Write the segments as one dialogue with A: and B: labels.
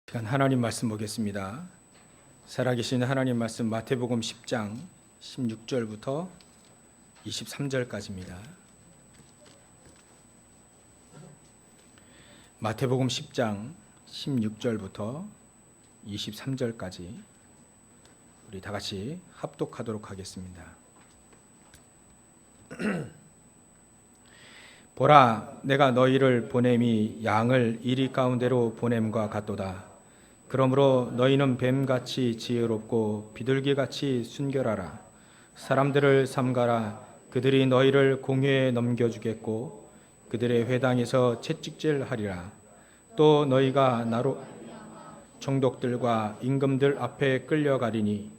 A: 시간 하나님 말씀 보겠습니다. 살아계신 하나님 말씀 마태복음 10장 16절부터 23절까지입니다. 마태복음 10장 16절부터 23절까지 우리 다 같이 합독하도록 하겠습니다. 보라, 내가 너희를 보냄이 양을 이리 가운데로 보냄과 같도다. 그러므로 너희는 뱀같이 지혜롭고 비둘기같이 순결하라. 사람들을 삼가라. 그들이 너희를 공회에 넘겨주겠고 그들의 회당에서 채찍질하리라. 또 너희가 나로 총독들과 임금들 앞에 끌려가리니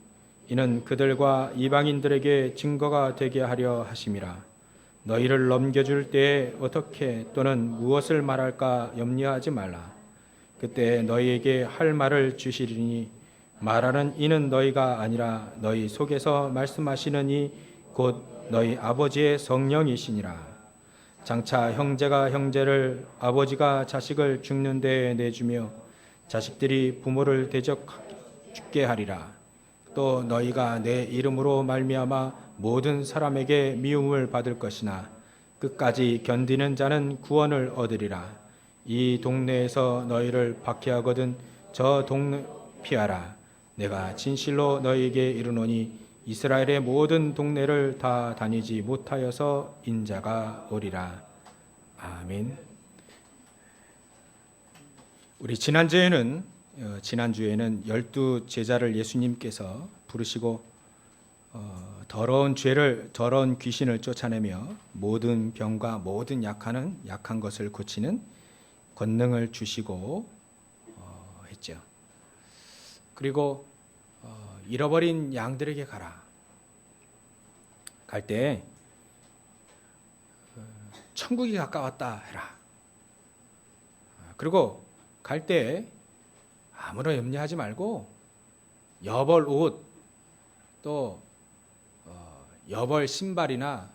A: 이는 그들과 이방인들에게 증거가 되게 하려 하심이라. 너희를 넘겨줄 때에 어떻게 또는 무엇을 말할까 염려하지 말라. 그때 너희에게 할 말을 주시리니 말하는 이는 너희가 아니라 너희 속에서 말씀하시는 이 곧 너희 아버지의 성령이시니라. 장차 형제가 형제를 아버지가 자식을 죽는 데에 내주며 자식들이 부모를 대적 죽게 하리라. 또 너희가 내 이름으로 말미암아 모든 사람에게 미움을 받을 것이나 끝까지 견디는 자는 구원을 얻으리라. 이 동네에서 너희를 박해하거든 저 동네 피하라. 내가 진실로 너희에게 이르노니 이스라엘의 모든 동네를 다 다니지 못하여서 인자가 오리라. 아멘. 우리 지난주에는 12 제자를 예수님께서 부르시고 더러운 귀신을 쫓아내며 모든 병과 모든 약한 것을 고치는 권능을 주시고 했죠. 그리고 잃어버린 양들에게 가라. 갈 때 천국이 가까웠다 해라. 그리고 갈 때 아무런 염려하지 말고 여벌 옷 또 여벌 신발이나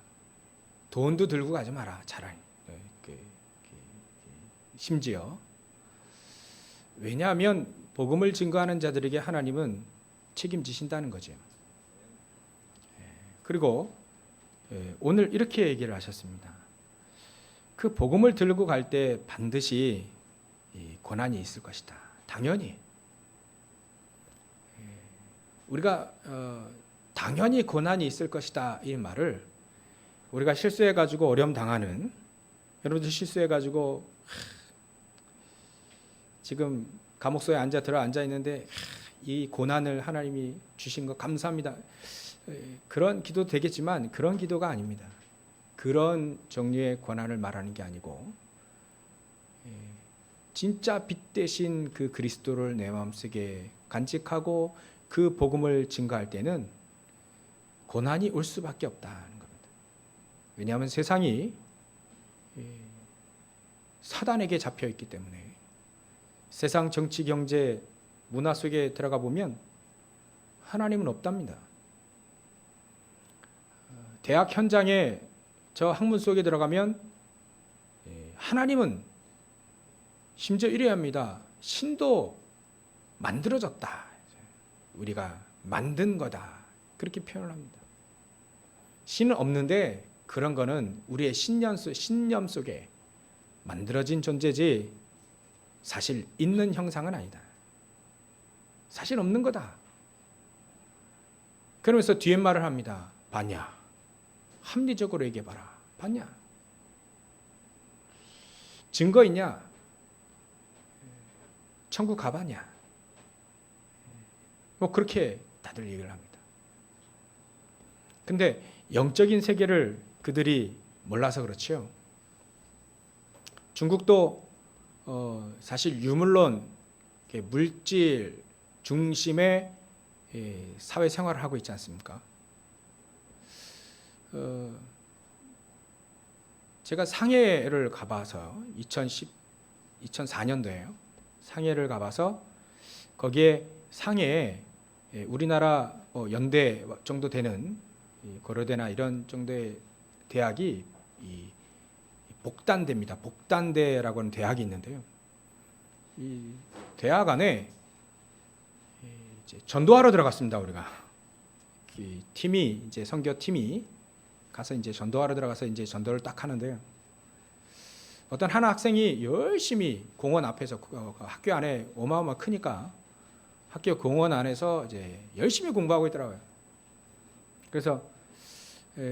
A: 돈도 들고 가지 마라. 차라리. 심지어 왜냐하면 복음을 증거하는 자들에게 하나님은 책임지신다는 거죠. 그리고 오늘 이렇게 얘기를 하셨습니다. 그 복음을 들고 갈 때 반드시 고난이 있을 것이다. 당연히 우리가 당연히 고난이 있을 것이다 이 말을 우리가 실수해가지고 어려움 당하는 여러분들 실수해가지고 지금 감옥소에 앉아 있는데 이 고난을 하나님이 주신 거 감사합니다. 그런 기도 되겠지만 그런 기도가 아닙니다. 그런 종류의 고난을 말하는 게 아니고 진짜 빛 대신 그 그리스도를 내 마음속에 간직하고 그 복음을 증거할 때는 고난이 올 수밖에 없다는 겁니다. 왜냐하면 세상이 사단에게 잡혀 있기 때문에 세상 정치, 경제, 문화 속에 들어가 보면 하나님은 없답니다. 대학 현장에 저 학문 속에 들어가면 하나님은 심지어 이래야 합니다. 신도 만들어졌다. 우리가 만든 거다. 그렇게 표현을 합니다. 신은 없는데 그런 거는 우리의 신념 속에 만들어진 존재지 사실 있는 형상은 아니다. 사실 없는 거다. 그러면서 뒤에 말을 합니다. 봤냐? 합리적으로 얘기해봐라. 봤냐? 증거 있냐? 천국 가봤냐? 뭐 그렇게 다들 얘기를 합니다. 근데 영적인 세계를 그들이 몰라서 그렇죠. 중국도 사실 유물론 물질 중심의 사회생활을 하고 있지 않습니까? 제가 상해를 가봐서 2004년도에요. 상해를 가봐서 거기에 상해에 우리나라 연대 정도 되는 고려대나 이런 정도의 대학이 복단대입니다. 복단대라고 하는 대학이 있는데요. 이 대학 안에 이제 전도하러 들어갔습니다. 우리가 이 팀이 이제 선교 팀이 가서 이제 전도하러 들어가서 이제 전도를 딱 하는데요. 어떤 한 학생이 열심히 공원 앞에서 학교 안에 어마어마 크니까 학교 공원 안에서 이제 열심히 공부하고 있더라고요. 그래서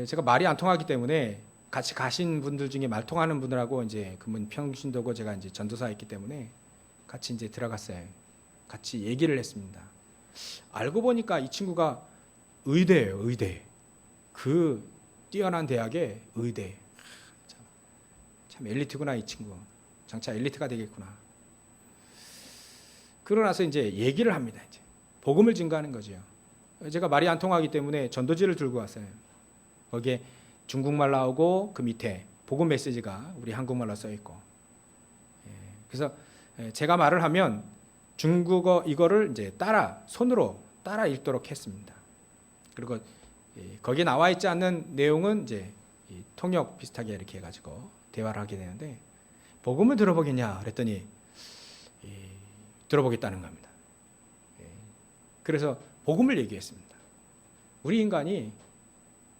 A: 제가 말이 안 통하기 때문에 같이 가신 분들 중에 말 통하는 분들하고 이제 그분 평신도고 제가 이제 전도사였기 때문에 같이 이제 들어갔어요. 같이 얘기를 했습니다. 알고 보니까 이 친구가 의대예요, 의대. 그 뛰어난 대학의 의대. 참 엘리트구나 이 친구. 장차 엘리트가 되겠구나. 그러고 나서 이제 얘기를 합니다. 이제 복음을 증거하는 거죠. 제가 말이 안 통하기 때문에 전도지를 들고 왔어요. 거기에 중국말 나오고 그 밑에 복음 메시지가 우리 한국말로 써 있고. 그래서 제가 말을 하면 중국어 이거를 이제 손으로 따라 읽도록 했습니다. 그리고 거기에 나와 있지 않는 내용은 이제 통역 비슷하게 이렇게 해가지고 대화를 하게 되는데 복음을 들어보겠냐 그랬더니 들어보겠다는 겁니다. 그래서 복음을 얘기했습니다. 우리 인간이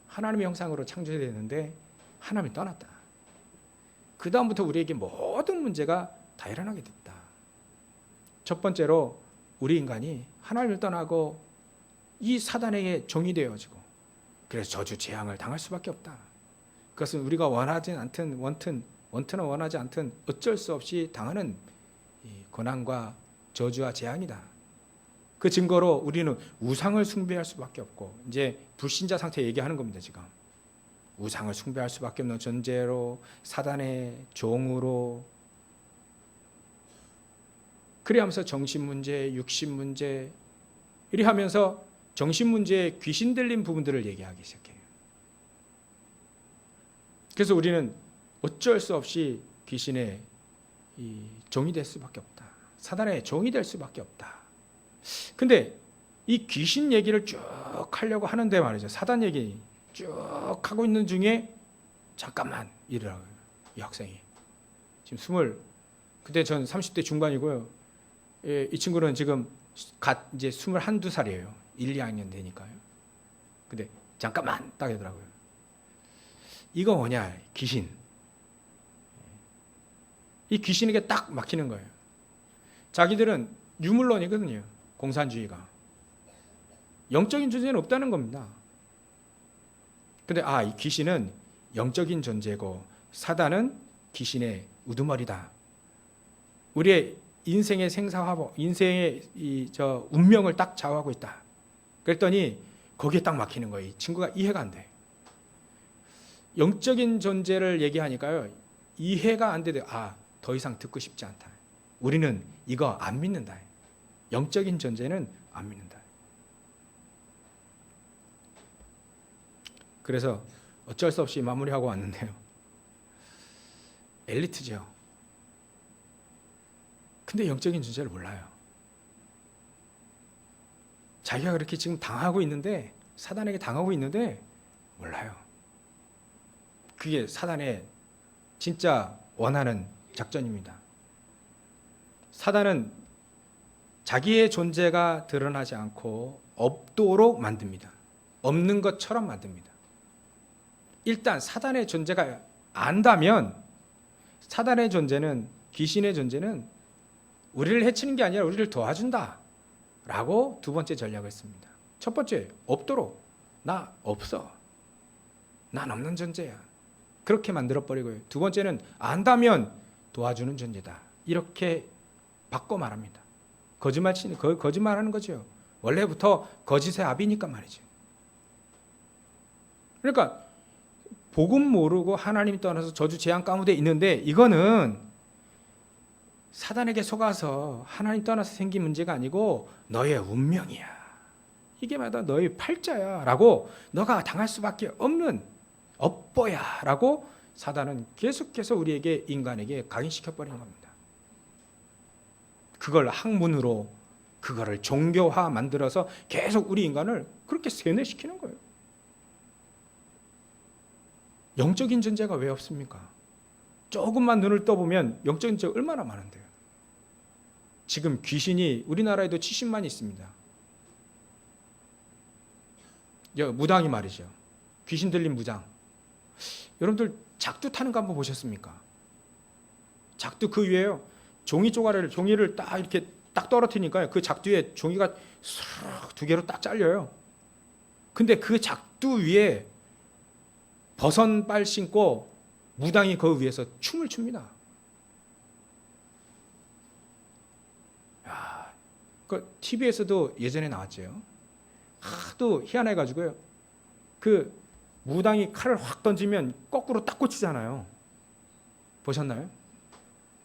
A: 하나님의 형상으로 창조되었는데 하나님이 떠났다. 그 다음부터 우리에게 모든 문제가 다 일어나게 됐다. 첫 번째로 우리 인간이 하나님을 떠나고 이 사단에게 종이 되어지고 그래서 저주 재앙을 당할 수밖에 없다. 그것은 우리가 원하지 않든 원트는 원하지 않든 어쩔 수 없이 당하는 고난과 저주와 재앙이다. 그 증거로 우리는 우상을 숭배할 수밖에 없고 이제 불신자 상태 얘기하는 겁니다. 지금 우상을 숭배할 수밖에 없는 존재로 사단의 종으로 그래 하면서 정신 문제, 육신 문제 이리 하면서 정신 문제에 귀신 들린 부분들을 얘기하기 시작해요. 그래서 우리는 어쩔 수 없이 귀신의 종이 될 수밖에 없다. 사단의 종이 될 수밖에 없다. 근데 이 귀신 얘기를 쭉 하려고 하는데 말이죠. 사단 얘기 쭉 하고 있는 중에 잠깐만 이러라고요. 이 학생이 지금 그때 전 30대 중반이고요. 이 친구는 지금 갓 이제 21~22살이에요. 1, 2학년 되니까요. 근데 잠깐만 딱 이러더라고요. 이거 뭐냐? 귀신. 이 귀신에게 딱 막히는 거예요. 자기들은 유물론이거든요. 공산주의가. 영적인 존재는 없다는 겁니다. 근데 이 귀신은 영적인 존재고 사단은 귀신의 우두머리다. 우리의 인생의 생사화복, 인생의 운명을 딱 좌우하고 있다. 그랬더니 거기에 딱 막히는 거예요. 이 친구가 이해가 안 돼. 영적인 존재를 얘기하니까요. 이해가 안 돼. 더 이상 듣고 싶지 않다. 우리는 이거 안 믿는다. 영적인 존재는 안 믿는다. 그래서 어쩔 수 없이 마무리하고 왔는데요. 엘리트죠. 근데 영적인 존재를 몰라요. 자기가 그렇게 지금 당하고 있는데 사단에게 당하고 있는데 몰라요. 그게 사단의 진짜 원하는 작전입니다. 사단은 자기의 존재가 드러나지 않고 없도록 만듭니다. 없는 것처럼 만듭니다. 일단 사단의 존재가 안다면 사단의 존재는 귀신의 존재는 우리를 해치는 게 아니라 우리를 도와준다 라고 두 번째 전략을 씁니다. 첫 번째, 없도록. 나 없어. 난 없는 존재야. 그렇게 만들어버리고요. 두 번째는 안다면 도와주는 존재다. 이렇게 바꿔 말합니다. 거짓말하는 거죠. 원래부터 거짓의 압이니까 말이죠. 그러니까 복음 모르고 하나님 떠나서 저주 재앙 가운데 있는데 이거는 사단에게 속아서 하나님 떠나서 생긴 문제가 아니고 너의 운명이야. 이게 마다 너의 팔자야 라고 너가 당할 수밖에 없는 업보야 라고 사단은 계속해서 우리에게 인간에게 각인시켜버린 겁니다. 그걸 학문으로 그거를 종교화 만들어서 계속 우리 인간을 그렇게 세뇌시키는 거예요. 영적인 존재가 왜 없습니까? 조금만 눈을 떠보면 영적인 존재가 얼마나 많은데요. 지금 귀신이 우리나라에도 70만이 있습니다. 무당이 말이죠. 귀신 들린 무당. 여러분들 작두 타는 거 한번 보셨습니까? 작두 그 위에요. 종이를 딱 이렇게 딱 떨어뜨리니까요. 그 작두에 종이가 쑥 두 개로 딱 잘려요. 근데 그 작두 위에 버선발 신고 무당이 그 위에서 춤을 춥니다. 야, 그 TV에서도 예전에 나왔죠. 하도 희한해가지고요. 그 무당이 칼을 확 던지면 거꾸로 딱 꽂히잖아요. 보셨나요?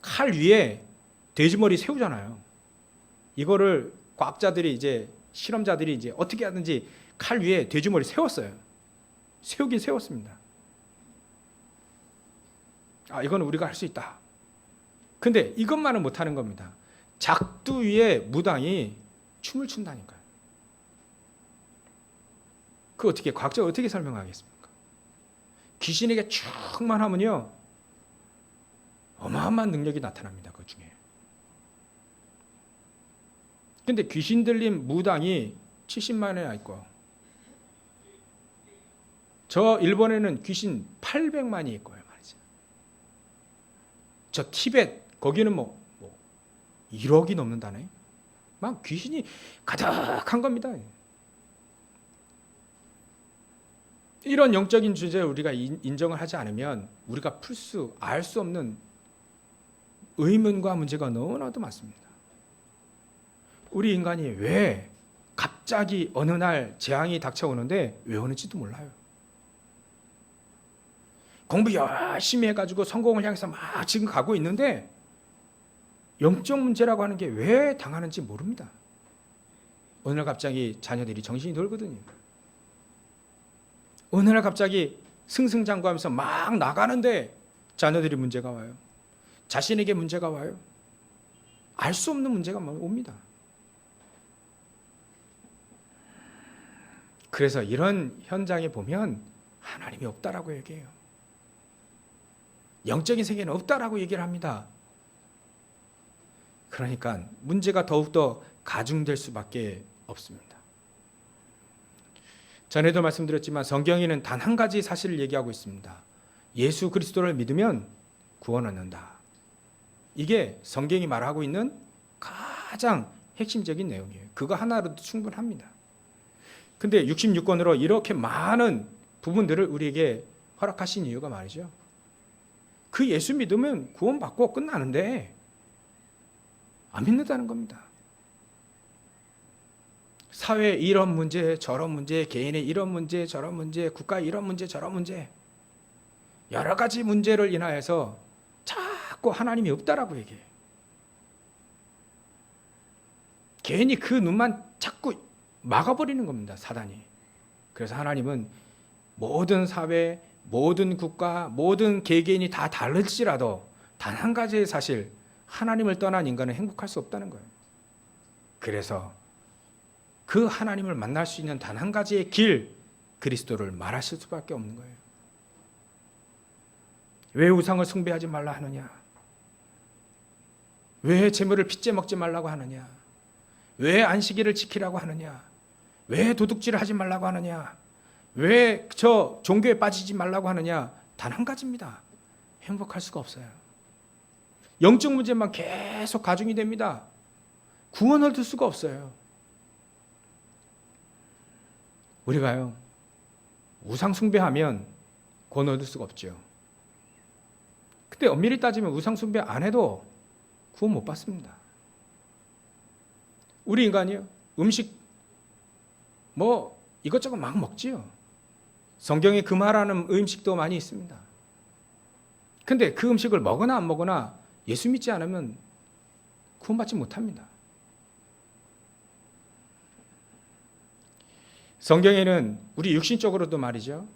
A: 칼 위에 돼지머리 세우잖아요. 이거를 과학자들이 이제 실험자들이 이제 어떻게 하든지 칼 위에 돼지머리 세웠어요. 세우긴 세웠습니다. 이거는 우리가 할 수 있다. 근데 이것만은 못하는 겁니다. 작두 위에 무당이 춤을 춘다니까요. 그 어떻게 과학적으로 어떻게 설명하겠습니까? 귀신에게 쭉만 하면요 어마어마한 능력이 나타납니다. 그 중에. 근데 귀신 들린 무당이 70만에 있고 저 일본에는 귀신 800만이 있고요 말이죠. 저 티벳 거기는 뭐 1억이 넘는다네. 막 귀신이 가득한 겁니다. 이런 영적인 주제를 우리가 인정을 하지 않으면 우리가 알 수 없는 의문과 문제가 너무나도 많습니다. 우리 인간이 왜 갑자기 어느 날 재앙이 닥쳐오는데 왜 오는지도 몰라요. 공부 열심히 해가지고 성공을 향해서 막 지금 가고 있는데 영적 문제라고 하는 게 왜 당하는지 모릅니다. 어느 날 갑자기 자녀들이 정신이 돌거든요. 어느 날 갑자기 승승장구하면서 막 나가는데 자녀들이 문제가 와요. 자신에게 문제가 와요. 알 수 없는 문제가 옵니다. 그래서 이런 현장에 보면 하나님이 없다라고 얘기해요. 영적인 세계는 없다라고 얘기를 합니다. 그러니까 문제가 더욱더 가중될 수밖에 없습니다. 전에도 말씀드렸지만 성경에는 단 한 가지 사실을 얘기하고 있습니다. 예수 그리스도를 믿으면 구원 얻는다. 이게 성경이 말하고 있는 가장 핵심적인 내용이에요. 그거 하나로도 충분합니다. 근데 66권으로 이렇게 많은 부분들을 우리에게 허락하신 이유가 말이죠. 그 예수 믿으면 구원받고 끝나는데 안 믿는다는 겁니다. 사회 이런 문제 저런 문제, 개인의 이런 문제 저런 문제, 국가의 이런 문제 저런 문제, 여러 가지 문제를 인하여서 자꾸 하나님이 없다라고 얘기해요. 괜히 그 눈만 자꾸 막아버리는 겁니다, 사단이. 그래서 하나님은 모든 사회, 모든 국가, 모든 개개인이 다 다를지라도 단 한 가지의 사실, 하나님을 떠난 인간은 행복할 수 없다는 거예요. 그래서 그 하나님을 만날 수 있는 단 한 가지의 길, 그리스도를 말하실 수밖에 없는 거예요. 왜 우상을 숭배하지 말라 하느냐? 왜 재물을 빚제 먹지 말라고 하느냐? 왜 안식일을 지키라고 하느냐? 왜 도둑질을 하지 말라고 하느냐? 왜 저 종교에 빠지지 말라고 하느냐? 단 한 가지입니다. 행복할 수가 없어요. 영적 문제만 계속 가중이 됩니다. 구원을 얻을 수가 없어요. 우리가요, 우상 숭배하면 구원 얻을 수가 없죠. 근데 엄밀히 따지면 우상 숭배 안 해도 구원 못 받습니다. 우리 인간이요, 음식 이것저것 막 먹지요. 성경에 금하라는 음식도 많이 있습니다. 근데 그 음식을 먹으나 안 먹으나 예수 믿지 않으면 구원받지 못합니다. 성경에는 우리 육신적으로도 말이죠,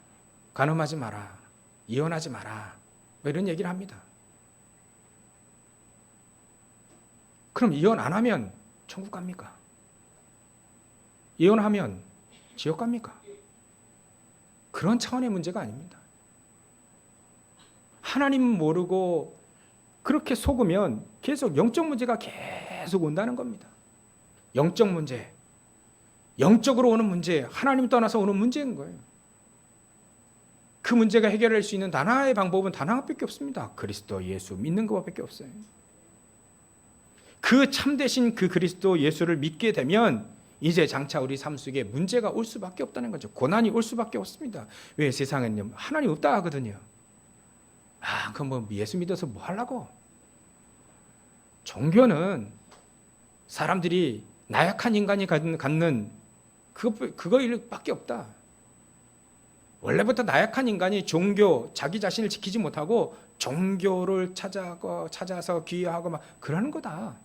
A: 간음하지 마라, 이혼하지 마라, 이런 얘기를 합니다. 그럼 이혼 안 하면 천국 갑니까? 이혼하면 지옥 갑니까? 그런 차원의 문제가 아닙니다. 하나님 모르고 그렇게 속으면 계속 영적 문제가 계속 온다는 겁니다. 영적 문제, 영적으로 오는 문제, 하나님 떠나서 오는 문제인 거예요. 그 문제가 해결할 수 있는 단 하나의 방법은 단 하나밖에 없습니다. 그리스도 예수 믿는 것밖에 없어요. 그 참되신 그 그리스도 예수를 믿게 되면 이제 장차 우리 삶 속에 문제가 올 수밖에 없다는 거죠. 고난이 올 수밖에 없습니다. 왜? 세상에는 하나님 없다 하거든요. 그럼 뭐 예수 믿어서 뭐 하려고? 종교는 사람들이 나약한 인간이 갖는 그거밖에 없다. 원래부터 나약한 인간이 자기 자신을 지키지 못하고 종교를 찾아서 기여하고 막 그러는 거다.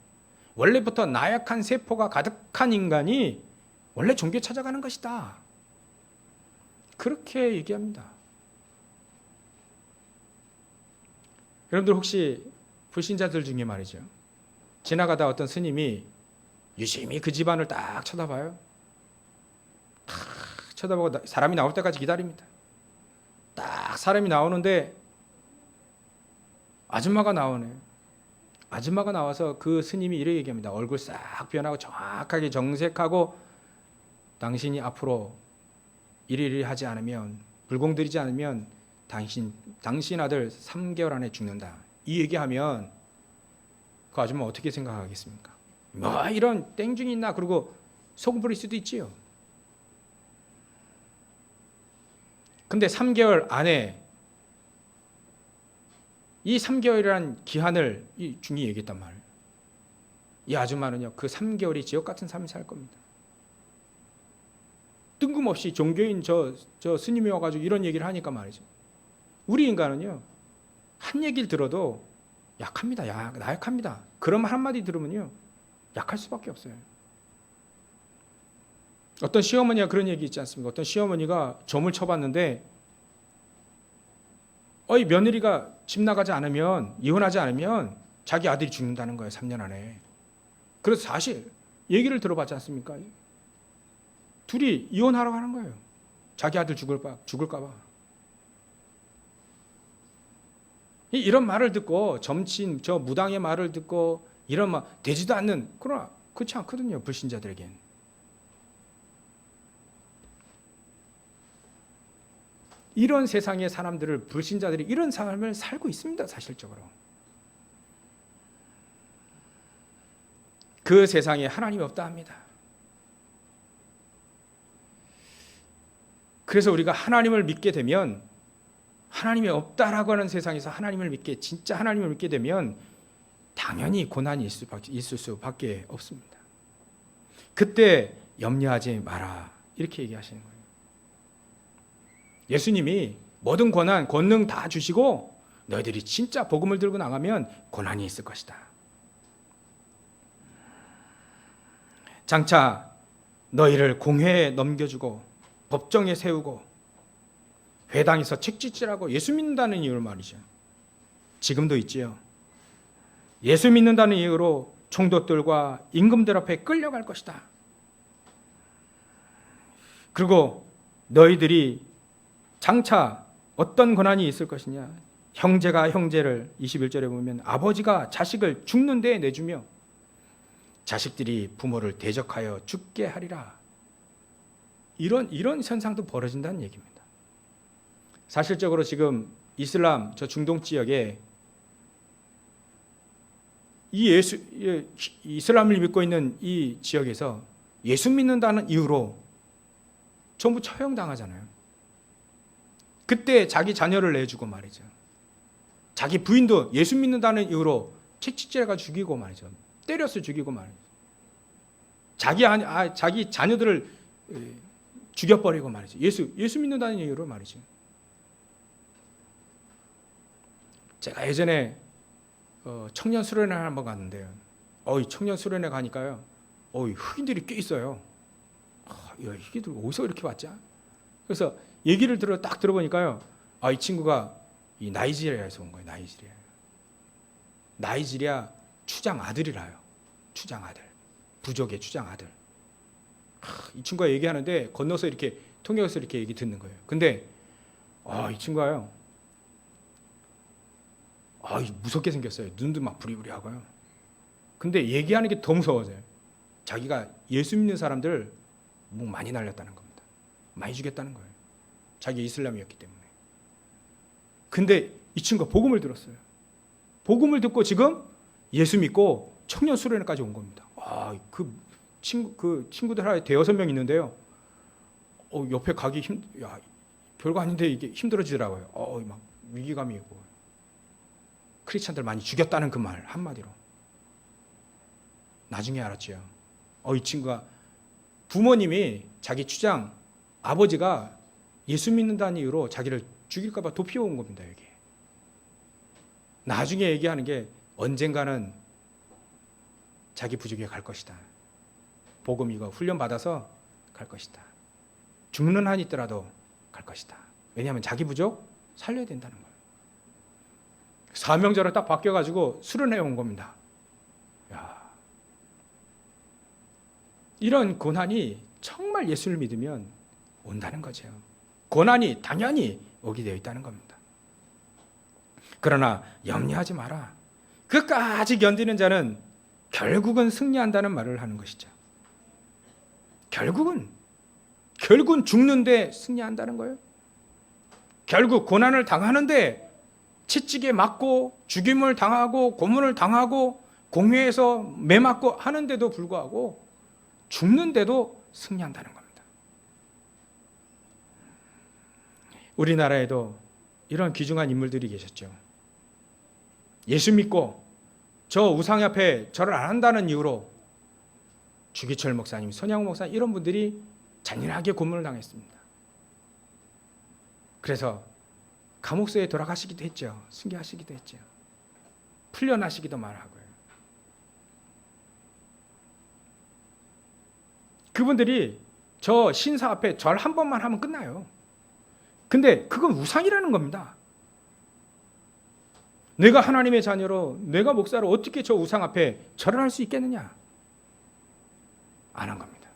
A: 원래부터 나약한 세포가 가득한 인간이 원래 종교 찾아가는 것이다. 그렇게 얘기합니다. 여러분들 혹시 불신자들 중에 말이죠. 지나가다 어떤 스님이 유심히 그 집안을 딱 쳐다봐요. 딱 쳐다보고 사람이 나올 때까지 기다립니다. 딱 사람이 나오는데 아줌마가 나오네요. 아줌마가 나와서 그 스님이 이렇게 얘기합니다. 얼굴 싹 변하고 정확하게 정색하고 당신이 앞으로 이리 하지 않으면, 불공들이지 않으면 당신 아들 3개월 안에 죽는다. 이 얘기하면 그 아줌마 어떻게 생각하겠습니까? 뭐 이런 땡중이 있나? 그러고 소금 뿌릴 수도 있지요. 근데 3개월 안에 이 3개월이라는 기한을 이 중이 얘기했단 말이에요. 이 아줌마는요, 그 3개월이 지옥 같은 삶을 살 겁니다. 뜬금없이 종교인 저 스님이 와가지고 이런 얘기를 하니까 말이죠. 우리 인간은요, 한 얘기를 들어도 약합니다. 나약합니다. 그럼 한마디 들으면요, 약할 수밖에 없어요. 어떤 시어머니가 그런 얘기 있지 않습니까? 어떤 시어머니가 점을 쳐봤는데 며느리가 집 나가지 않으면, 이혼하지 않으면 자기 아들이 죽는다는 거예요. 3년 안에. 그래서 사실 얘기를 들어봤지 않습니까? 둘이 이혼하라고 하는 거예요. 자기 아들 죽을까 봐. 이런 말을 듣고, 점친 저 무당의 말을 듣고 이런 말 되지도 않는, 그러나 그렇지 않거든요. 불신자들에겐. 이런 세상의 사람들을, 불신자들이 이런 삶을 살고 있습니다. 사실적으로. 그 세상에 하나님이 없다 합니다. 그래서 우리가 하나님을 믿게 되면, 하나님이 없다라고 하는 세상에서 진짜 하나님을 믿게 되면 당연히 고난이 있을 수밖에 없습니다. 그때 염려하지 마라, 이렇게 얘기하시는 거예요. 예수님이 모든 권한, 권능 다 주시고 너희들이 진짜 복음을 들고 나가면 고난이 있을 것이다. 장차 너희를 공회에 넘겨주고 법정에 세우고 회당에서 책짓질하고, 예수 믿는다는 이유로 말이죠. 지금도 있지요. 예수 믿는다는 이유로 총독들과 임금들 앞에 끌려갈 것이다. 그리고 너희들이 장차 어떤 고난이 있을 것이냐. 형제가 형제를, 21절에 보면 아버지가 자식을 죽는 데에 내주며 자식들이 부모를 대적하여 죽게 하리라. 이런 현상도 벌어진다는 얘기입니다. 사실적으로 지금 이슬람 저 중동 지역에 이슬람을 믿고 있는 이 지역에서 예수 믿는다는 이유로 전부 처형당하잖아요. 그때 자기 자녀를 내주고 말이죠. 자기 부인도 예수 믿는다는 이유로 채찍질해가 죽이고 말이죠. 때려서 죽이고 말이죠. 자기 자녀들을 죽여버리고 말이죠. 예수 믿는다는 이유로 말이죠. 제가 예전에 청년 수련회 한번 갔는데요. 청년 수련회 가니까요. 흑인들이 꽤 있어요. 흑인들 어디서 이렇게 왔지? 그래서 얘기를 딱 들어보니까요. 이 친구가 이 나이지리아에서 온 거예요. 나이지리아 추장 아들이라요. 추장 아들. 부족의 추장 아들. 이 친구가 얘기하는데 건너서 이렇게 통역해서 이렇게 얘기 듣는 거예요. 근데 이 친구가요. 무섭게 생겼어요. 눈도 막 부리부리하고요. 근데 얘기하는 게 더 무서워져요. 자기가 예수 믿는 사람들 목 많이 날렸다는 겁니다. 많이 죽였다는 거예요. 자기 이슬람이었기 때문에. 근데 이 친구가 복음을 들었어요. 복음을 듣고 지금 예수 믿고 청년 수련회까지 온 겁니다. 그 친구들 하에 대여섯 명 있는데요. 옆에 가기 별거 아닌데 이게 힘들어지더라고요. 막 위기감이 있고. 크리스찬들 많이 죽였다는 그 말 한마디로. 나중에 알았죠. 이 친구가 부모님이 자기 추장 아버지가 예수 믿는다는 이유로 자기를 죽일까 봐 도피해온 겁니다. 여기. 나중에 얘기하는 게 언젠가는 자기 부족에 갈 것이다. 복음 이거 훈련 받아서 갈 것이다. 죽는 한이 있더라도 갈 것이다. 왜냐하면 자기 부족 살려야 된다는 거예요. 사명자로 딱 바뀌어가지고 수련회 온 겁니다. 이런 고난이 정말 예수를 믿으면 온다는 거죠. 고난이 당연히 오게 되어 있다는 겁니다. 그러나 염려하지 마라. 끝까지 견디는 자는 결국은 승리한다는 말을 하는 것이죠. 결국은 죽는데 승리한다는 거예요. 결국 고난을 당하는데 채찍에 맞고 죽임을 당하고 고문을 당하고 공회에서 매맞고 하는데도 불구하고 죽는데도 승리한다는 겁니다. 우리나라에도 이런 귀중한 인물들이 계셨죠. 예수 믿고 저 우상 앞에 절을 안 한다는 이유로 주기철 목사님, 손양호 목사님 이런 분들이 잔인하게 고문을 당했습니다. 그래서 감옥소에 돌아가시기도 했죠. 순교하시기도 했죠. 풀려나시기도 말하고요. 그분들이 저 신사 앞에 절 한 번만 하면 끝나요. 근데 그건 우상이라는 겁니다. 내가 하나님의 자녀로 내가 목사로 어떻게 저 우상 앞에 절을 할 수 있겠느냐? 안 한 겁니다.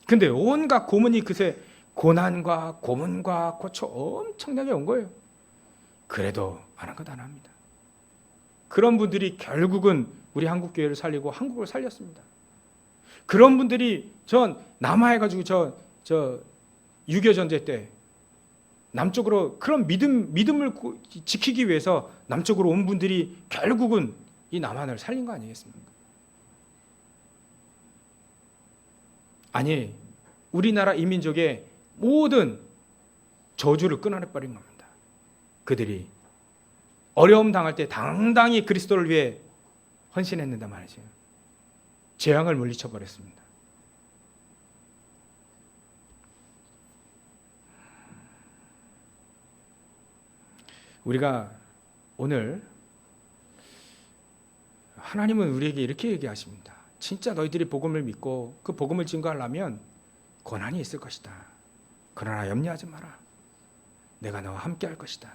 A: 근데 온갖 고문이 그새 고난과 고문과 고초 엄청나게 온 거예요. 그래도 안 한 것 안 합니다. 그런 분들이 결국은 우리 한국교회를 살리고 한국을 살렸습니다. 그런 분들이 전 남하해가지고 저 6.25 전쟁 때 남쪽으로 그런 믿음을 지키기 위해서 남쪽으로 온 분들이 결국은 이 남한을 살린 거 아니겠습니까? 아니, 우리나라 이민족의 모든 저주를 끊어내버린 겁니다. 그들이 어려움 당할 때 당당히 그리스도를 위해 헌신했는데 말이죠. 재앙을 물리쳐 버렸습니다. 우리가 오늘 하나님은 우리에게 이렇게 얘기하십니다. 진짜 너희들이 복음을 믿고 그 복음을 증거하려면 고난이 있을 것이다. 그러나 염려하지 마라. 내가 너와 함께 할 것이다.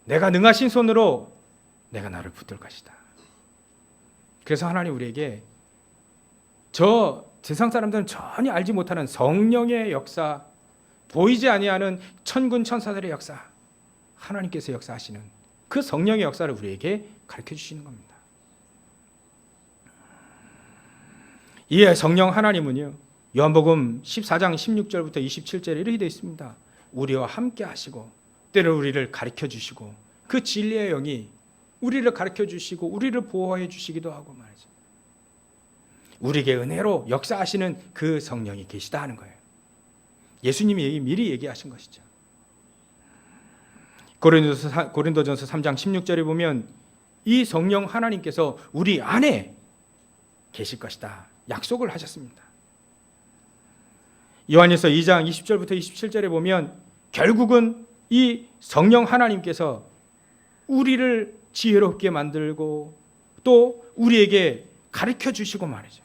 A: 내가 능하신 손으로 내가 너를 붙들 것이다. 그래서 하나님 우리에게 저 세상 사람들은 전혀 알지 못하는 성령의 역사, 보이지 아니하는 천군 천사들의 역사, 하나님께서 역사하시는 그 성령의 역사를 우리에게 가르쳐 주시는 겁니다. 이에 성령 하나님은요, 요한복음 14장 16절부터 27절에 이렇게 되어 있습니다. 우리와 함께 하시고 때로 우리를 가르쳐 주시고 그 진리의 영이 우리를 가르쳐 주시고 우리를 보호해 주시기도 하고 말이죠. 우리에게 은혜로 역사하시는 그 성령이 계시다 하는 거예요. 예수님이 미리 얘기하신 것이죠. 고린도전서 3장 16절에 보면 이 성령 하나님께서 우리 안에 계실 것이다 약속을 하셨습니다. 요한일서 2장 20절부터 27절에 보면 결국은 이 성령 하나님께서 우리를 지혜롭게 만들고 또 우리에게 가르쳐 주시고 말이죠.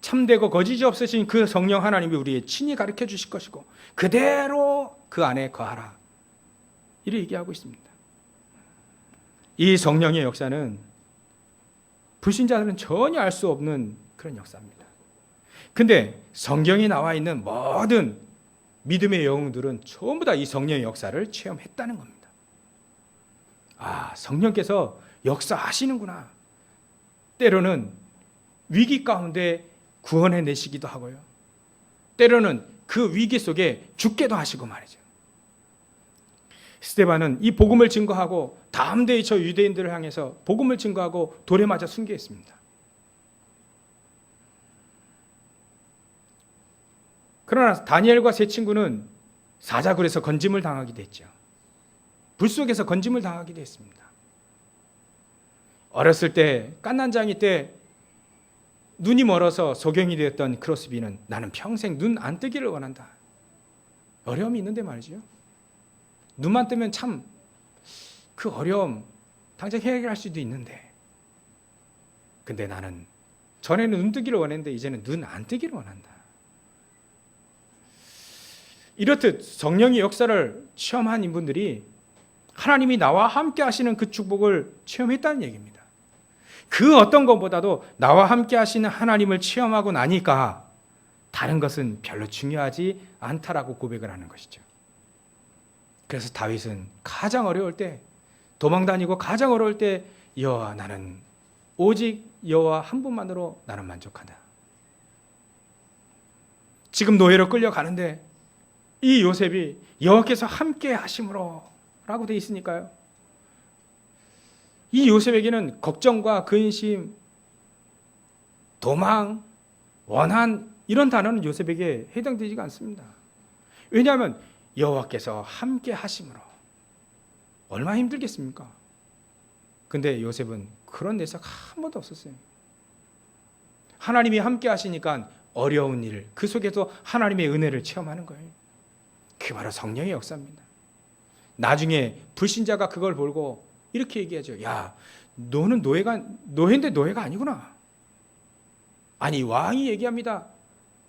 A: 참되고 거짓이 없으신 그 성령 하나님이 우리의 친히 가르쳐 주실 것이고 그대로 그 안에 거하라. 이렇게 얘기하고 있습니다. 이 성령의 역사는 불신자들은 전혀 알 수 없는 그런 역사입니다. 근데 성경에 나와 있는 모든 믿음의 영웅들은 전부 다 이 성령의 역사를 체험했다는 겁니다. 아, 성령께서 역사하시는구나. 때로는 위기 가운데 구원해 내시기도 하고요. 때로는 그 위기 속에 죽게도 하시고 말이죠. 스데반은 이 복음을 증거하고 다음 대의 저 유대인들을 향해서 복음을 증거하고 돌에 맞아 순교했습니다. 그러나 다니엘과 세 친구는 사자굴에서 건짐을 당하기도 했죠. 불 속에서 건짐을 당하기도 했습니다. 어렸을 때 깐난장이 때 눈이 멀어서 소경이 되었던 크로스비는 나는 평생 눈 안 뜨기를 원한다. 어려움이 있는데 말이죠. 눈만 뜨면 참 그 어려움 당장 해결할 수도 있는데, 근데 나는 전에는 눈 뜨기를 원했는데 이제는 눈 안 뜨기를 원한다. 이렇듯 성령의 역사를 체험한 인분들이 하나님이 나와 함께 하시는 그 축복을 체험했다는 얘기입니다. 그 어떤 것보다도 나와 함께 하시는 하나님을 체험하고 나니까 다른 것은 별로 중요하지 않다라고 고백을 하는 것이죠. 그래서 다윗은 가장 어려울 때, 도망다니고 가장 어려울 때, 여호와, 나는 오직 여호와 한 분만으로 나는 만족하다. 지금 노예로 끌려가는데 이 요셉이 여호와께서 함께 하심으로 라고 되어 있으니까요. 이 요셉에게는 걱정과 근심, 도망, 원한 이런 단어는 요셉에게 해당되지가 않습니다. 왜냐하면 여호와께서 함께 하심으로. 얼마나 힘들겠습니까? 근데 요셉은 그런 내사가 한 번도 없었어요. 하나님이 함께 하시니까 어려운 일, 그 속에서 하나님의 은혜를 체험하는 거예요. 그게 바로 성령의 역사입니다. 나중에 불신자가 그걸 보고 이렇게 얘기하죠. 야, 너는 노예인데 노예가 아니구나. 아니, 왕이 얘기합니다.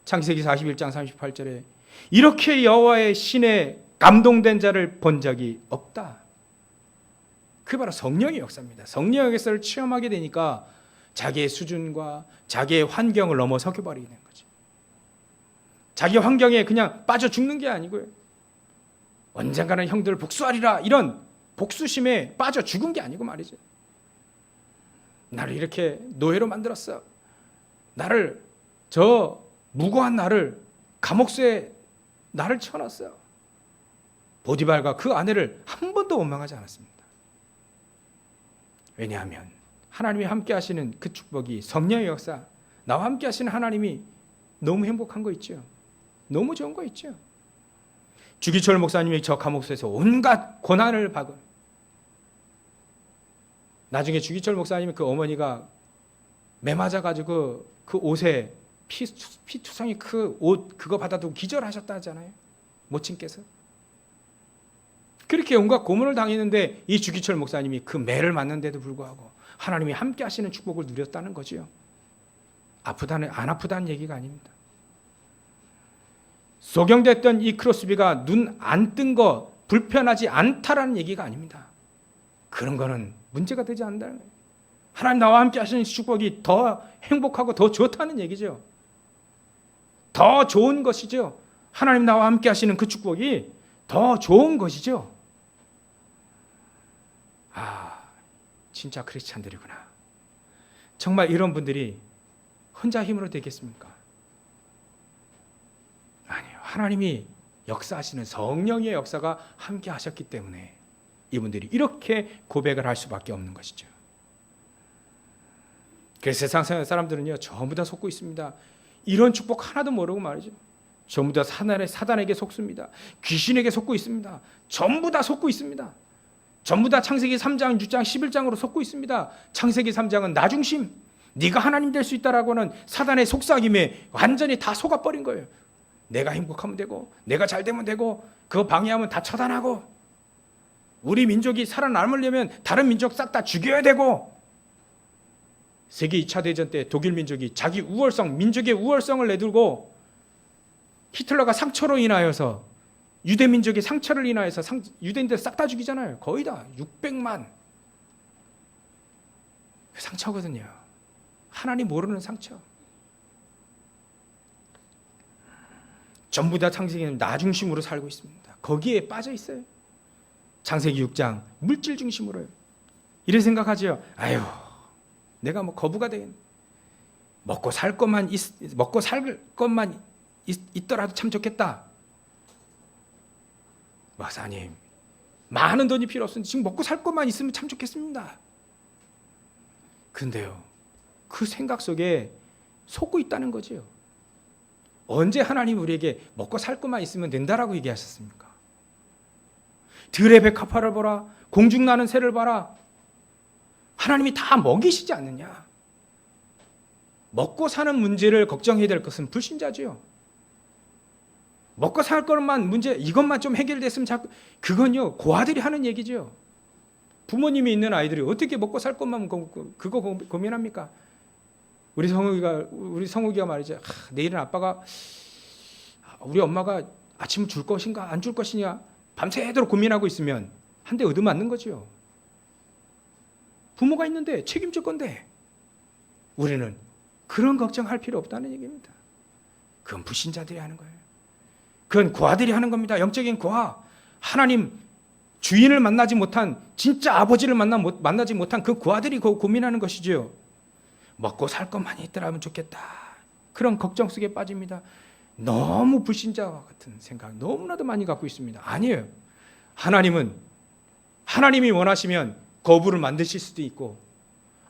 A: 창세기 41장 38절에 이렇게 여호와의 신에 감동된 자를 본 적이 없다. 그게 바로 성령의 역사입니다. 성령의 역사를 체험하게 되니까 자기의 수준과 자기의 환경을 넘어서게 버리게 되는 거죠. 자기 환경에 그냥 빠져 죽는 게 아니고요. 언젠가는 형들 복수하리라 이런 복수심에 빠져 죽은 게 아니고 말이죠. 나를 이렇게 노예로 만들었어. 나를, 저 무고한 나를 감옥수에 나를 쳐놨어요. 보디발과 그 아내를 한 번도 원망하지 않았습니다. 왜냐하면 하나님이 함께 하시는 그 축복이, 성령의 역사, 나와 함께 하시는 하나님이 너무 행복한 거 있죠. 너무 좋은 거 있죠. 주기철 목사님이 저 감옥소에서 온갖 고난을 받은, 나중에 주기철 목사님이 그 어머니가 매 맞아가지고 그 옷에 피투성이 그 옷 그거 받아두고 기절하셨다 하잖아요. 모친께서. 그렇게 온갖 고문을 당했는데 이 주기철 목사님이 그 매를 맞는데도 불구하고 하나님이 함께 하시는 축복을 누렸다는 거죠. 안 아프다는 얘기가 아닙니다. 소경됐던 이 크로스비가 눈 안 뜬 거 불편하지 않다라는 얘기가 아닙니다. 그런 거는 문제가 되지 않는다는 거예요. 하나님 나와 함께 하시는 축복이 더 행복하고 더 좋다는 얘기죠. 더 좋은 것이죠. 하나님 나와 함께 하시는 그 축복이 더 좋은 것이죠. 아, 진짜 크리스찬들이구나. 정말 이런 분들이 혼자 힘으로 되겠습니까? 아니요. 하나님이 역사하시는 성령의 역사가 함께 하셨기 때문에 이분들이 이렇게 고백을 할 수밖에 없는 것이죠. 그래서 세상 사람들은요, 전부 다 속고 있습니다. 이런 축복 하나도 모르고 말이죠. 전부 다 사단에게 속습니다. 귀신에게 속고 있습니다. 전부 다 속고 있습니다. 전부 다 창세기 3장, 6장, 11장으로 속고 있습니다. 창세기 3장은 나 중심, 네가 하나님 될 수 있다라고는 사단의 속삭임에 완전히 다 속아버린 거예요. 내가 행복하면 되고, 내가 잘 되면 되고, 그거 방해하면 다 처단하고, 우리 민족이 살아남으려면 다른 민족 싹 다 죽여야 되고, 세계 2차 대전 때 독일 민족이 자기 우월성, 민족의 우월성을 내두고 히틀러가 상처로 인하여서 유대 민족의 상처를 인하여서 유대인들 싹 다 죽이잖아요. 거의 다 600만. 상처거든요. 하나님 모르는 상처. 전부 다 창세기는 나 중심으로 살고 있습니다. 거기에 빠져 있어요. 창세기 6장 물질 중심으로요. 이래 생각하죠. 아유, 내가 뭐 거부가 되겠네. 먹고 살 것만 있더라도 참 좋겠다. 목사님, 많은 돈이 필요 없으니 지금 먹고 살 것만 있으면 참 좋겠습니다. 근데요, 그 생각 속에 속고 있다는 거죠. 언제 하나님 우리에게 먹고 살 것만 있으면 된다라고 얘기하셨습니까? 들의 백합화를 보라, 공중 나는 새를 봐라. 하나님이 다 먹이시지 않느냐? 먹고 사는 문제를 걱정해야 될 것은 불신자지요. 먹고 살 것만 문제, 이것만 좀 해결됐으면 자꾸, 그건요 고아들이 하는 얘기죠. 부모님이 있는 아이들이 어떻게 먹고 살 것만 그거 고민합니까? 우리 성욱이가 말이죠. 내일은 아빠가 우리 엄마가 아침 줄 것인가 안 줄 것이냐 밤새도록 고민하고 있으면 한 대 얻어맞는 거죠. 부모가 있는데 책임질 건데 우리는 그런 걱정할 필요 없다는 얘기입니다. 그건 불신자들이 하는 거예요. 그건 고아들이 하는 겁니다. 영적인 고아. 하나님 주인을 만나지 못한, 진짜 아버지를 만나지 못한 그 고아들이 고민하는 것이죠. 먹고 살 것만 있더라면 좋겠다. 그런 걱정 속에 빠집니다. 너무 불신자와 같은 생각 너무나도 많이 갖고 있습니다. 아니에요. 하나님이 원하시면 거부를 만드실 수도 있고,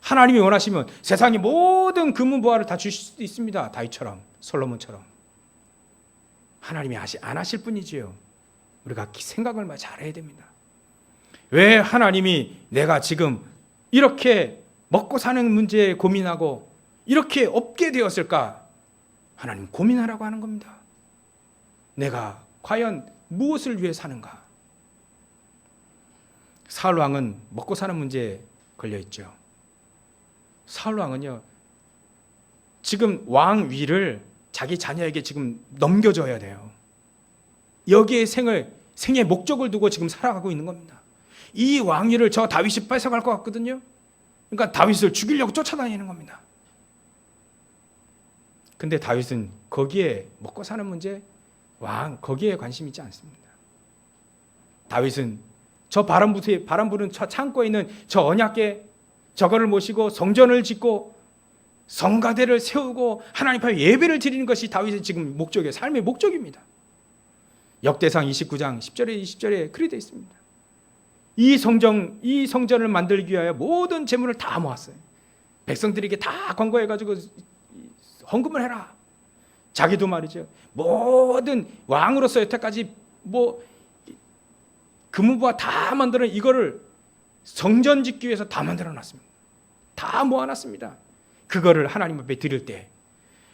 A: 하나님이 원하시면 세상의 모든 금은보화를 다 주실 수도 있습니다. 다윗처럼, 솔로몬처럼. 하나님이 안 하실 뿐이지요. 우리가 생각을 잘해야 됩니다. 왜 하나님이 내가 지금 이렇게 먹고 사는 문제에 고민하고 이렇게 없게 되었을까? 하나님 고민하라고 하는 겁니다. 내가 과연 무엇을 위해 사는가? 사울 왕은 먹고 사는 문제에 걸려 있죠. 사울 왕은요, 지금 왕 위를 자기 자녀에게 지금 넘겨줘야 돼요. 여기에 생의 목적을 두고 지금 살아가고 있는 겁니다. 이 왕위를 저 다윗이 뺏어갈 것 같거든요. 그러니까 다윗을 죽이려고 쫓아다니는 겁니다. 근데 다윗은 거기에 먹고 사는 문제, 거기에 관심 있지 않습니다. 다윗은 저 바람 부는 저 창고에 있는 저 언약궤, 저거를 모시고 성전을 짓고 성가대를 세우고 하나님 앞에 예배를 드리는 것이 다윗의 지금 목적이에요. 삶의 목적입니다. 역대상 29장 10절에 20절에 그렇게 되어 있습니다. 이 성전을 만들기 위하여 모든 재물을 다 모았어요. 백성들에게 다 권고해가지고 헌금을 해라. 자기도 말이죠. 모든 왕으로서 여태까지 금은보화 다 만들어 이거를 성전 짓기 위해서 다 만들어놨습니다. 다 모아놨습니다. 그거를 하나님 앞에 드릴 때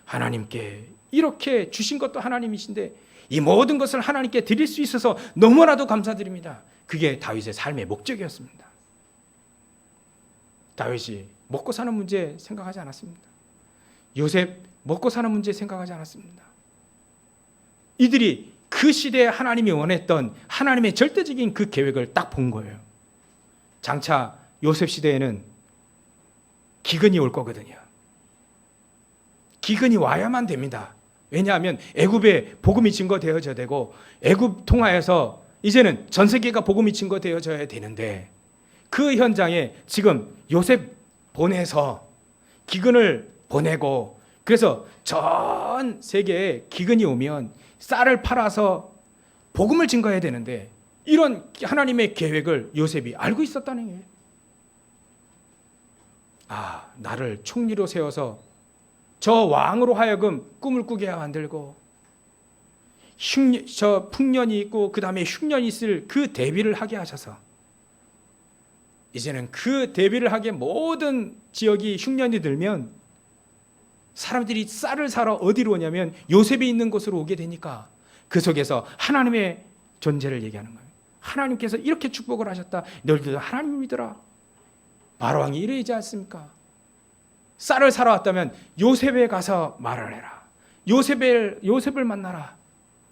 A: 하나님께 이렇게 주신 것도 하나님이신데 이 모든 것을 하나님께 드릴 수 있어서 너무나도 감사드립니다. 그게 다윗의 삶의 목적이었습니다. 다윗이 먹고 사는 문제 생각하지 않았습니다. 요셉 먹고 사는 문제 생각하지 않았습니다. 이들이 그 시대에 하나님이 원했던 하나님의 절대적인 그 계획을 딱 본 거예요. 장차 요셉 시대에는 기근이 올 거거든요. 기근이 와야만 됩니다. 왜냐하면 애굽에 복음이 증거되어져야 되고 애굽 통하여서 이제는 전 세계가 복음이 증거되어져야 되는데 그 현장에 지금 요셉 보내서 기근을 보내고 그래서 전 세계에 기근이 오면 쌀을 팔아서 복음을 증거해야 되는데 이런 하나님의 계획을 요셉이 알고 있었다는 거예요. 나를 총리로 세워서 저 왕으로 하여금 꿈을 꾸게 만들고 저 풍년이 있고 그 다음에 흉년이 있을 그 대비를 하게 하셔서 이제는 그 대비를 하기에 모든 지역이 흉년이 들면 사람들이 쌀을 사러 어디로 오냐면 요셉이 있는 곳으로 오게 되니까 그 속에서 하나님의 존재를 얘기하는 거예요. 하나님께서 이렇게 축복을 하셨다. 너희들도 하나님을 믿어라. 바로왕이 이러지 않습니까? 쌀을 사러 왔다면 요셉에 가서 말을 해라. 요셉을 만나라.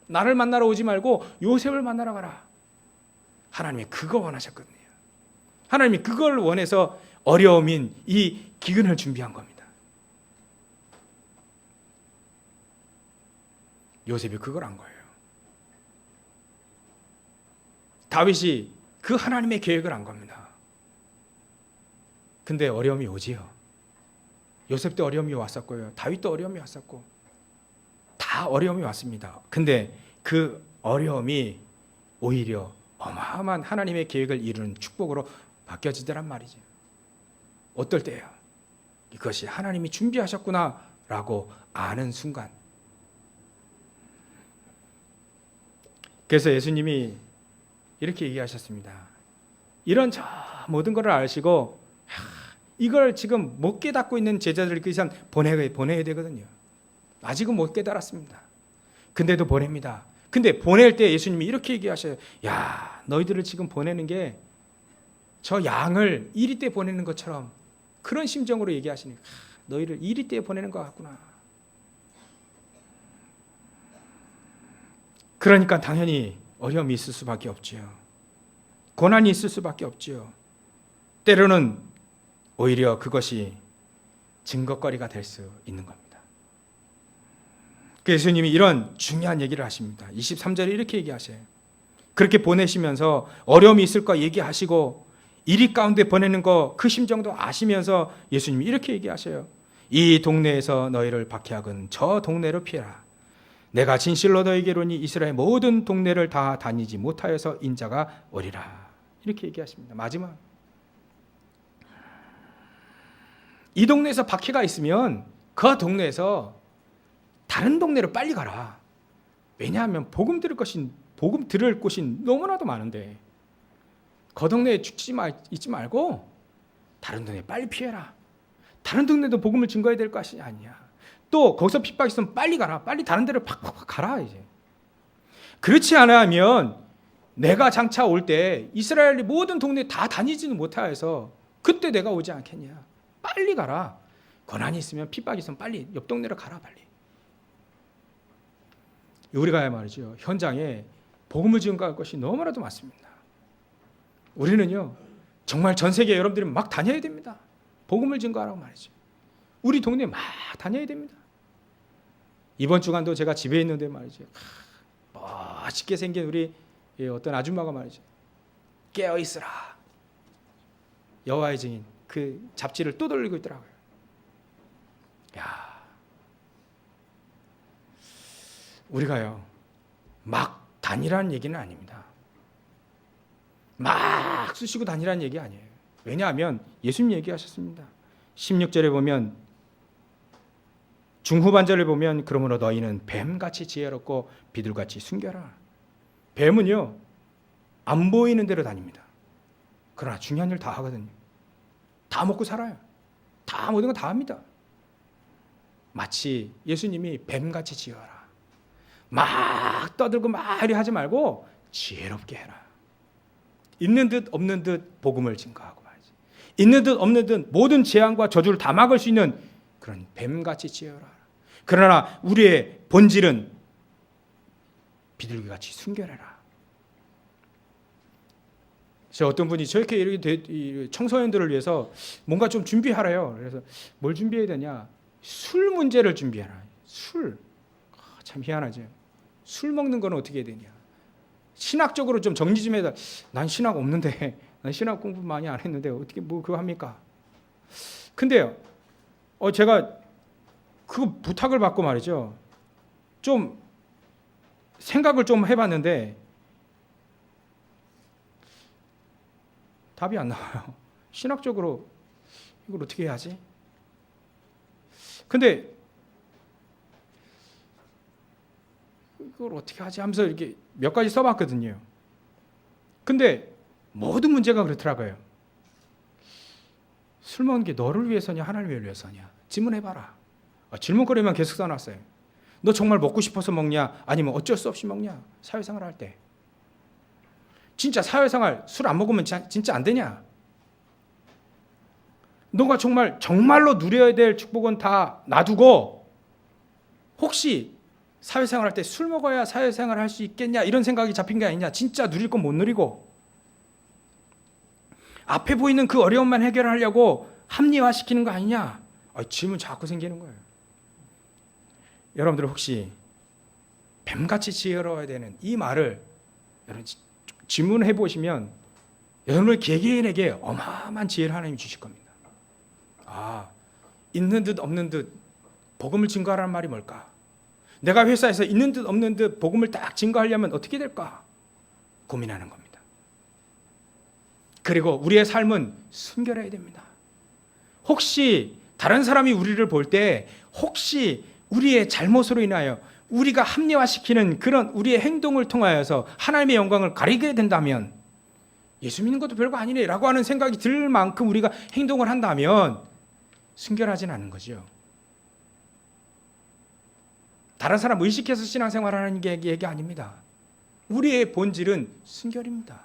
A: 나를 만나러 오지 말고 요셉을 만나러 가라. 하나님이 그거 원하셨거든요. 하나님이 그걸 원해서 어려움인 이 기근을 준비한 겁니다. 요셉이 그걸 안 거예요. 다윗이 그 하나님의 계획을 안 겁니다. 근데 어려움이 오지요. 요셉도 어려움이 왔었고요. 다윗도 어려움이 왔었고 다 어려움이 왔습니다. 근데 그 어려움이 오히려 어마어마한 하나님의 계획을 이루는 축복으로 바뀌어지더란 말이죠. 어떨 때예요? 이것이 하나님이 준비하셨구나라고 아는 순간. 그래서 예수님이 이렇게 얘기하셨습니다. 이런 저 모든 것을 아시고 이걸 지금 못 깨닫고 있는 제자들을 그 이상 보내야 되거든요. 아직은 못 깨달았습니다. 근데도 보냅니다. 근데 보낼 때 예수님이 이렇게 얘기하셔요. 야, 너희들을 지금 보내는 게 저 양을 이리 때 보내는 것처럼 그런 심정으로 얘기하시니까 너희를 이리 때 보내는 것 같구나. 그러니까 당연히 어려움이 있을 수밖에 없지요. 고난이 있을 수밖에 없지요. 때로는 오히려 그것이 증거거리가 될 수 있는 겁니다. 예수님이 이런 중요한 얘기를 하십니다. 23절에 이렇게 얘기하셔요. 그렇게 보내시면서 어려움이 있을 거 얘기하시고 이리 가운데 보내는 거 그 심정도 아시면서 예수님이 이렇게 얘기하셔요. 이 동네에서 너희를 박해하건 저 동네로 피해라. 내가 진실로 너희에게로니 이스라엘 모든 동네를 다 다니지 못하여서 인자가 오리라. 이렇게 얘기하십니다. 마지막. 이 동네에서 박해가 있으면 그 동네에서 다른 동네로 빨리 가라. 왜냐하면 복음 들을 곳이 너무나도 많은데 그 동네에 있지 말고 다른 동네에 빨리 피해라. 다른 동네도 복음을 증거해야 될 것이 아니야. 또 거기서 핍박 있으면 빨리 가라. 빨리 다른 데로 팍팍 가라. 이제 그렇지 않으면 내가 장차 올 때 이스라엘의 모든 동네 다 다니지는 못하여서 그때 내가 오지 않겠냐. 빨리 가라. 고난이 있으면 핍박이 있으면 빨리 옆 동네로 가라. 빨리. 우리가 말이죠. 현장에 복음을 증거할 것이 너무나도 많습니다. 우리는요. 정말 전 세계 여러분들이 막 다녀야 됩니다. 복음을 증거하라고 말이죠. 우리 동네 막 다녀야 됩니다. 이번 주간도 제가 집에 있는데 말이죠. 멋있게 생긴 우리 어떤 아줌마가 말이죠. 깨어있으라. 여호와의 증인 그 잡지를 또 돌리고 있더라고요. 야, 우리가요. 막 다니라는 얘기는 아닙니다. 막 쑤시고 다니라는 얘기 아니에요. 왜냐하면 예수님 얘기하셨습니다. 16절에 보면 중후반절에 보면 그러므로 너희는 뱀같이 지혜롭고 비둘같이 순결하라. 뱀은요. 안 보이는 대로 다닙니다. 그러나 중요한 일 다 하거든요. 다 먹고 살아요. 다 모든 거 다 합니다. 마치 예수님이 뱀같이 지어라. 막 떠들고 막 이리 하지 말고 지혜롭게 해라. 있는 듯 없는 듯 복음을 증거하고 말이지. 있는 듯 없는 듯 모든 재앙과 저주를 다 막을 수 있는 그런 뱀같이 지어라. 그러나 우리의 본질은 비둘기같이 순결해라. 어떤 분이 저렇게 이렇게 청소년들을 위해서 뭔가 좀 준비하래요. 그래서 뭘 준비해야 되냐? 술 문제를 준비하라. 술. 참 희한하죠. 술 먹는 거는 어떻게 해야 되냐? 신학적으로 좀 정리 좀 해라. 난 신학 없는데, 난 신학 공부 많이 안 했는데 어떻게 뭐 그거 합니까? 근데요, 제가 그 부탁을 받고 말이죠. 좀 생각을 좀 해봤는데 답이 안 나와요. 신학적으로 이걸 어떻게 해야지? 근데 이걸 어떻게 하지 하면서 이렇게 몇 가지 써봤거든요. 근데 모든 문제가 그렇더라고요. 술 먹는 게 너를 위해서냐 하나님을 위해서냐 질문해봐라. 질문거리만 계속 써놨어요. 너 정말 먹고 싶어서 먹냐 아니면 어쩔 수 없이 먹냐. 사회생활 할 때 진짜 사회생활 술 안 먹으면 진짜 안 되냐. 너가 정말로 누려야 될 축복은 다 놔두고 혹시 사회생활 할 때 술 먹어야 사회생활 할 수 있겠냐 이런 생각이 잡힌 게 아니냐. 진짜 누릴 건 못 누리고 앞에 보이는 그 어려움만 해결하려고 합리화시키는 거 아니냐. 질문 자꾸 생기는 거예요. 여러분들 혹시 뱀같이 지혜로워야 되는 이 말을 여러분 질문해 보시면 여러분의 개개인에게 어마어마한 지혜를 하나님이 주실 겁니다. 있는 듯 없는 듯 복음을 증거하라는 말이 뭘까? 내가 회사에서 있는 듯 없는 듯 복음을 딱 증거하려면 어떻게 될까? 고민하는 겁니다. 그리고 우리의 삶은 순결해야 됩니다. 혹시 다른 사람이 우리를 볼 때 혹시 우리의 잘못으로 인하여 우리가 합리화시키는 그런 우리의 행동을 통하여서 하나님의 영광을 가리게 된다면 예수 믿는 것도 별거 아니네 라고 하는 생각이 들 만큼 우리가 행동을 한다면 순결하진 않은 거죠. 다른 사람 의식해서 신앙생활하는 게 얘기 아닙니다. 우리의 본질은 순결입니다.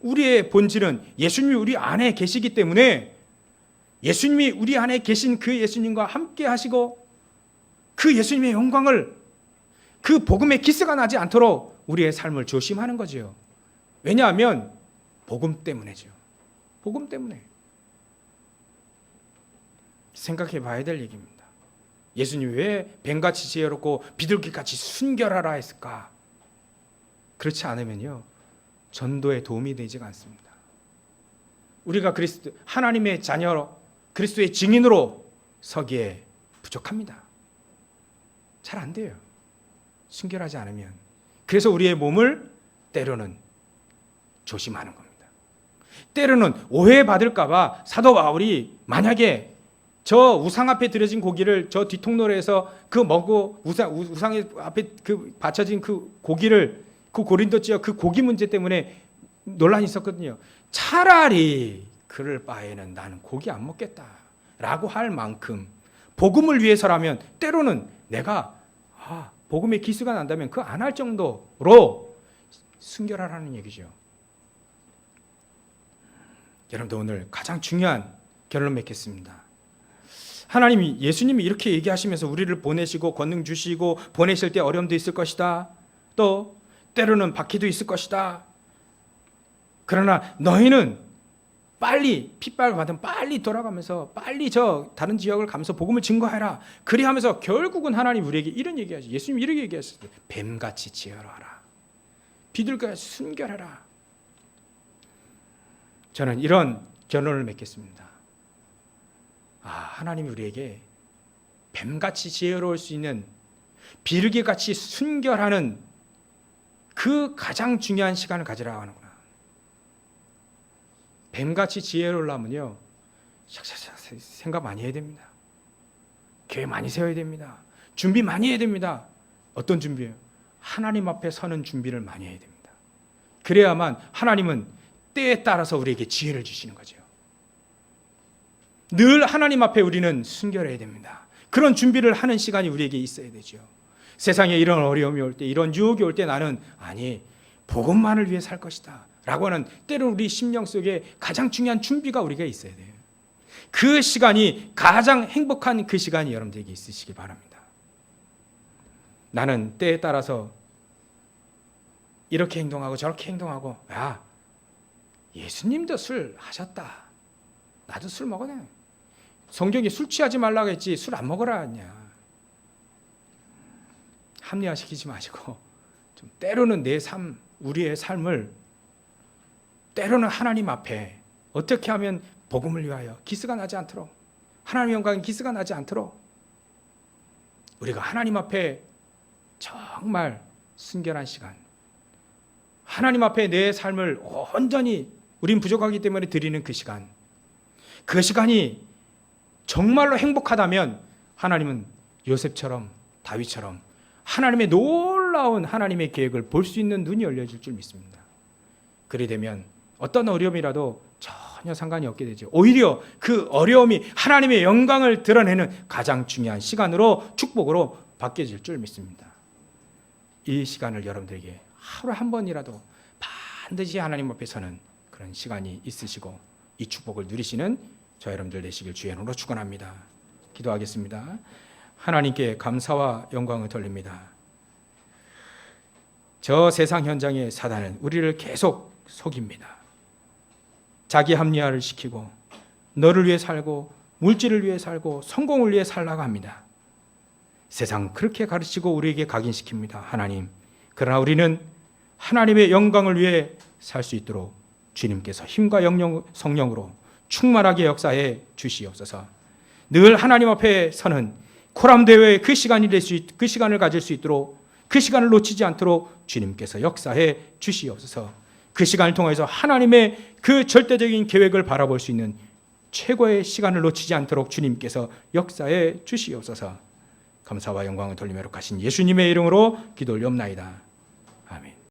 A: 우리의 본질은 예수님이 우리 안에 계시기 때문에 예수님이 우리 안에 계신 그 예수님과 함께 하시고 그 예수님의 영광을 그 복음의 기스가 나지 않도록 우리의 삶을 조심하는 거죠. 왜냐하면 복음 때문이죠. 복음 때문에. 생각해 봐야 될 얘기입니다. 예수님이 왜 뱀같이 지혜롭고 비둘기같이 순결하라 했을까? 그렇지 않으면요 전도에 도움이 되지가 않습니다. 우리가 그리스도 하나님의 자녀로 그리스도의 증인으로 서기에 부족합니다. 잘 안 돼요. 순결하지 않으면. 그래서 우리의 몸을 때로는 조심하는 겁니다. 때로는 오해받을까 봐 사도 바울이 만약에 저 우상 앞에 드려진 고기를 저 뒤통로에서 그 먹고 우상의 앞에 그 바쳐진 그 고기를 그 고린도 지역 그 고기 문제 때문에 논란이 있었거든요. 차라리 그럴 바에는 나는 고기 안 먹겠다라고 할 만큼 복음을 위해서라면 때로는 내가 복음의 기수가 난다면 그 안 할 정도로 순결하라는 얘기죠. 여러분들 오늘 가장 중요한 결론 맺겠습니다. 하나님이 예수님이 이렇게 얘기하시면서 우리를 보내시고 권능 주시고 보내실 때 어려움도 있을 것이다. 또 때로는 박해도 있을 것이다. 그러나 너희는 빨리 핏발 받으면 빨리 돌아가면서 빨리 저 다른 지역을 가면서 복음을 증거해라. 그리하면서 결국은 하나님 우리에게 이런 얘기하죠. 예수님이 이렇게 얘기하셨어요. 뱀같이 지혜로워라. 비둘기같이 순결해라. 저는 이런 결론을 맺겠습니다. 하나님이 우리에게 뱀같이 지혜로울 수 있는 비둘기같이 순결하는 그 가장 중요한 시간을 가지라고 하는구나. 뱀같이 지혜로우려면요 생각 많이 해야 됩니다. 계획 많이 세워야 됩니다. 준비 많이 해야 됩니다. 어떤 준비예요? 하나님 앞에 서는 준비를 많이 해야 됩니다. 그래야만 하나님은 때에 따라서 우리에게 지혜를 주시는 거죠. 늘 하나님 앞에 우리는 순결해야 됩니다. 그런 준비를 하는 시간이 우리에게 있어야 되죠. 세상에 이런 어려움이 올 때, 이런 유혹이 올 때 나는 복음만을 위해 살 것이다 라고 하는 때로 우리 심령 속에 가장 중요한 준비가 우리가 있어야 돼요. 그 시간이 가장 행복한 그 시간이 여러분들에게 있으시기 바랍니다. 나는 때에 따라서 이렇게 행동하고 저렇게 행동하고 예수님도 술 하셨다. 나도 술 먹어네. 성경이 술 취하지 말라고 했지 술 안 먹으라 했냐. 합리화시키지 마시고 좀 때로는 내 삶, 우리의 삶을 때로는 하나님 앞에 어떻게 하면 복음을 위하여 기스가 나지 않도록 하나님의 영광에 기스가 나지 않도록 우리가 하나님 앞에 정말 순결한 시간 하나님 앞에 내 삶을 온전히 우린 부족하기 때문에 드리는 그 시간이 정말로 행복하다면 하나님은 요셉처럼 다윗처럼 하나님의 놀라운 하나님의 계획을 볼 수 있는 눈이 열려질 줄 믿습니다. 그리 되면 어떤 어려움이라도 전혀 상관이 없게 되죠. 오히려 그 어려움이 하나님의 영광을 드러내는 가장 중요한 시간으로 축복으로 바뀌어질 줄 믿습니다. 이 시간을 여러분들에게 하루 한 번이라도 반드시 하나님 앞에 서는 그런 시간이 있으시고 이 축복을 누리시는 저 여러분들 되시길 주의 이름으로 축원합니다. 기도하겠습니다. 하나님께 감사와 영광을 돌립니다. 저 세상 현장의 사단은 우리를 계속 속입니다. 자기 합리화를 시키고 너를 위해 살고 물질을 위해 살고 성공을 위해 살라고 합니다. 세상 그렇게 가르치고 우리에게 각인시킵니다. 하나님. 그러나 우리는 하나님의 영광을 위해 살 수 있도록 주님께서 힘과 성령으로 충만하게 역사해 주시옵소서. 늘 하나님 앞에 서는 코람대회의 그 시간을 가질 수 있도록, 그 시간을 놓치지 않도록 주님께서 역사해 주시옵소서. 그 시간을 통해서 하나님의 그 절대적인 계획을 바라볼 수 있는 최고의 시간을 놓치지 않도록 주님께서 역사해 주시옵소서. 감사와 영광을 돌리며 하신 예수님의 이름으로 기도 올리옵나이다.